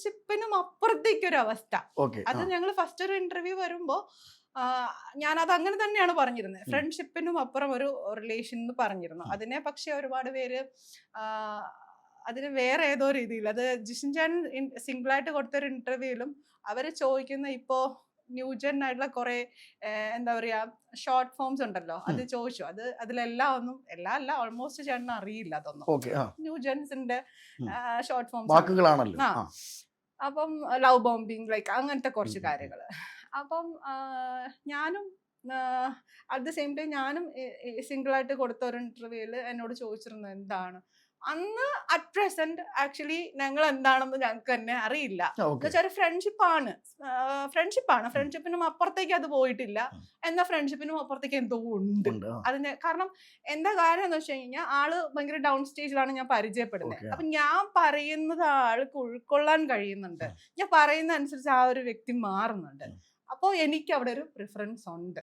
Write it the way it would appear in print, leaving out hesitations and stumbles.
ഫ്രണ്ട്ഷിപ്പിനും അപ്പുറത്തേക്കൊരു അവസ്ഥ. ഓക്കെ. അത് ഞങ്ങൾ ഫസ്റ്റ് ഒരു ഇന്റർവ്യൂ വരുമ്പോ ഞാനത് അങ്ങനെ തന്നെയാണ് പറഞ്ഞിരുന്നത്. ഫ്രണ്ട്ഷിപ്പിനും അപ്പുറം ഒരു റിലേഷൻ എന്ന് പറഞ്ഞിരുന്നു. അതിനെ പക്ഷെ ഒരുപാട് പേര് അതിന് വേറെ ഏതോ രീതിയിൽ, അത് ജിഷൻ ചാൻ സിംഗിൾ ആയിട്ട് കൊടുത്തൊരു ഇന്റർവ്യൂവിലും അവര് ചോദിക്കുന്ന ഇപ്പോ ന്യൂജൻ ആയിട്ടുള്ള കുറെ എന്താ പറയാ ഷോർട്ട് ഫോംസ് ഉണ്ടല്ലോ, അത് ചോദിച്ചു. അതിലെല്ലാം ഒന്നും എല്ലാം അല്ല, ഓൾമോസ്റ്റ് ചേട്ടന് അറിയില്ല അതൊന്നും. ന്യൂജൻസിന്റെ ഷോർട്ട് ഫോംസ് വാക്കുകളാണല്ലോ. അപ്പം ലവ് ബോംബിങ് ലൈക്ക് അങ്ങനത്തെ കുറച്ച് കാര്യങ്ങൾ. അപ്പം ഞാനും അറ്റ് ദ സെയിം ടൈം ഞാനും സിംഗിൾ ആയിട്ട് കൊടുത്ത ഒരു ഇന്റർവ്യൂവിൽ എന്നോട് ചോദിച്ചിരുന്നത് എന്താണ് അന്ന് അറ്റ് പ്രസന്റ് ആക്ച്വലി ഞങ്ങൾ എന്താണെന്ന് ഞങ്ങൾക്ക് തന്നെ അറിയില്ല. എന്നുവെച്ചാൽ ഒരു ഫ്രണ്ട്ഷിപ്പാണ്, ഫ്രണ്ട്ഷിപ്പിനും അപ്പുറത്തേക്ക് അത് പോയിട്ടില്ല. എന്നാൽ ഫ്രണ്ട്ഷിപ്പിനും അപ്പുറത്തേക്ക് എന്തോ ഉണ്ട് അതിന്. കാരണം എന്താ കാര്യം എന്ന് വെച്ച് കഴിഞ്ഞാൽ ആള് ഭയങ്കര ഡൗൺ സ്റ്റേജിലാണ് ഞാൻ പരിചയപ്പെടുന്നത്. അപ്പൊ ഞാൻ പറയുന്നത് ആൾക്ക് ഉൾക്കൊള്ളാൻ കഴിയുന്നുണ്ട്, ഞാൻ പറയുന്ന അനുസരിച്ച് ആ ഒരു വ്യക്തി മാറുന്നുണ്ട്. അപ്പോൾ എനിക്ക് അവിടെ ഒരു പ്രിഫറൻസ് ഉണ്ട്.